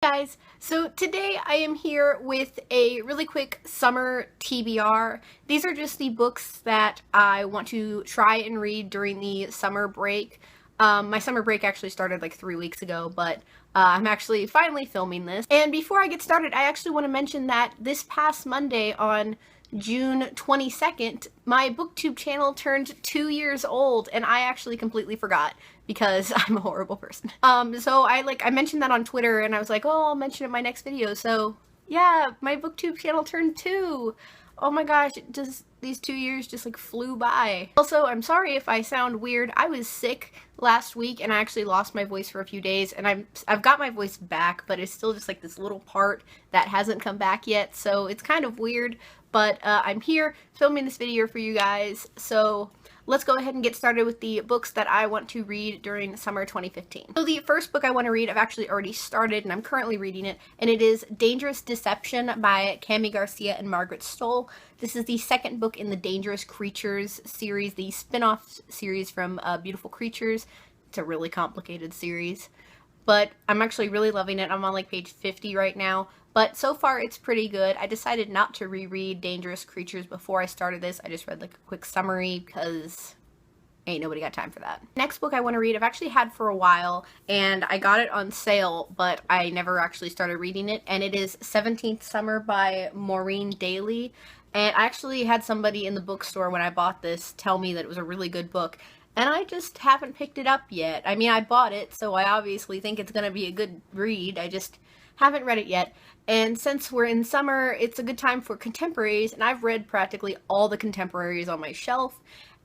Guys, so today I am here with a really quick summer TBR. These are just the books that I want to try and read during the summer break. My summer break actually started like 3 weeks ago, but I'm actually finally filming this. And before I get started, I actually want to mention that this past Monday on June 22nd, my booktube channel turned 2 years old, and I actually completely forgot because I'm a horrible person. So I mentioned that on Twitter, and I was like, oh, I'll mention it in my next video. So yeah, my booktube channel turned 2. Oh my gosh, these 2 years just like flew by. Also, I'm sorry if I sound weird. I was sick last week and I actually lost my voice for a few days, and I've got my voice back, but it's still just like this little part that hasn't come back yet, so it's kind of weird, but I'm here filming this video for you guys, so let's go ahead and get started with the books that I want to read during summer 2015. So the first book I want to read, I've actually already started and I'm currently reading it, and it is Dangerous Deception by Cami Garcia and Margaret Stohl. This is the second book in the Dangerous Creatures series, the spin-off series from Beautiful Creatures. It's a really complicated series, but I'm actually really loving it. I'm on like page 50 right now, but so far it's pretty good. I decided not to reread Dangerous Creatures before I started this. I just read like a quick summary because ain't nobody got time for that. Next book I want to read, I've actually had for a while, and I got it on sale, but I never actually started reading it, and it is 17th Summer by Maureen Daly. And I actually had somebody in the bookstore when I bought this tell me that it was a really good book, and I just haven't picked it up yet. I mean, I bought it, so I obviously think it's going to be a good read. I just haven't read it yet. And since we're in summer, it's a good time for contemporaries, and I've read practically all the contemporaries on my shelf,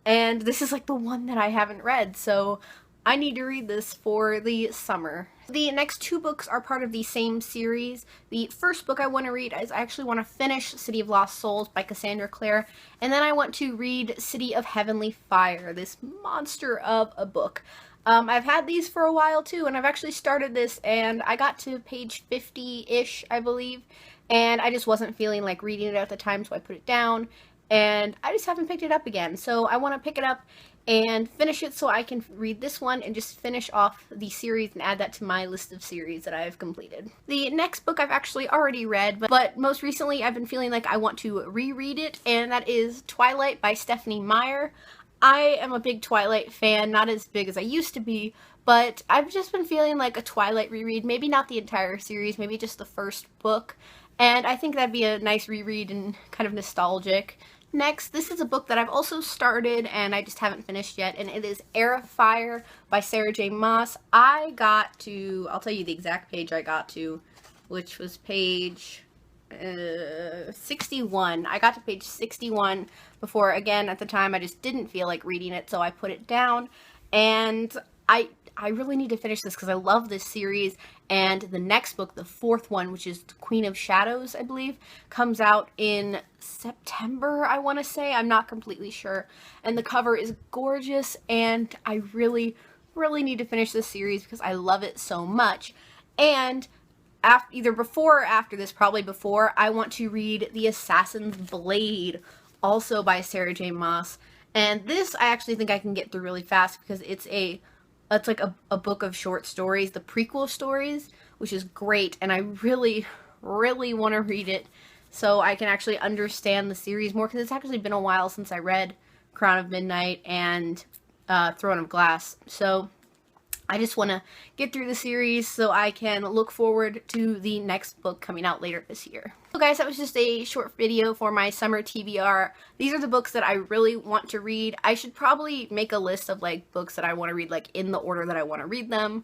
and this is like the one that I haven't read, so I need to read this for the summer. The next two books are part of the same series. The first book I want to read is I actually want to finish City of Lost Souls by Cassandra Clare, and then I want to read City of Heavenly Fire, this monster of a book. I've had these for a while too, and I've actually started this, and I got to page 50-ish, I believe, and I just wasn't feeling like reading it at the time, so I put it down, and I just haven't picked it up again. So I want to pick it up and finish it so I can read this one and just finish off the series and add that to my list of series that I've completed. The next book I've actually already read, but most recently I've been feeling like I want to reread it, and that is Twilight by Stephenie Meyer. I am a big Twilight fan, not as big as I used to be, but I've just been feeling like a Twilight reread, maybe not the entire series, maybe just the first book, and I think that'd be a nice reread and kind of nostalgic. Next, this is a book that I've also started and I just haven't finished yet, and it is Airfire by Sarah J. Maas. I'll tell you the exact page I got to, which was page 61. I got to page 61 before, again, at the time I just didn't feel like reading it, so I put it down, and I really need to finish this because I love this series, and the next book, the fourth one, which is Queen of Shadows, I believe, comes out in September, I want to say. I'm not completely sure, and the cover is gorgeous, and I really, really need to finish this series because I love it so much. And either before or after this, probably before, I want to read The Assassin's Blade, also by Sarah J. Maas. And this I actually think I can get through really fast because it's like a book of short stories, the prequel stories, which is great, and I really, really want to read it so I can actually understand the series more, because it's actually been a while since I read Crown of Midnight and Throne of Glass, so I just want to get through the series so I can look forward to the next book coming out later this year. So guys, that was just a short video for my summer TBR. These are the books that I really want to read. I should probably make a list of like books that I want to read like in the order that I want to read them.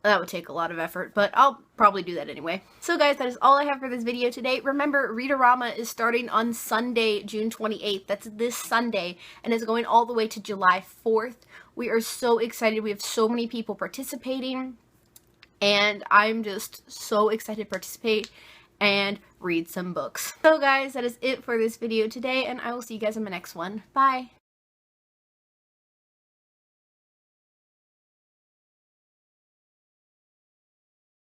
That would take a lot of effort, but I'll probably do that anyway. So guys, that is all I have for this video today. Remember, Readorama is starting on Sunday, June 28th. That's this Sunday, and it's going all the way to July 4th. We are so excited. We have so many people participating, and I'm just so excited to participate and read some books. So guys, that is it for this video today, and I will see you guys in my next one. Bye!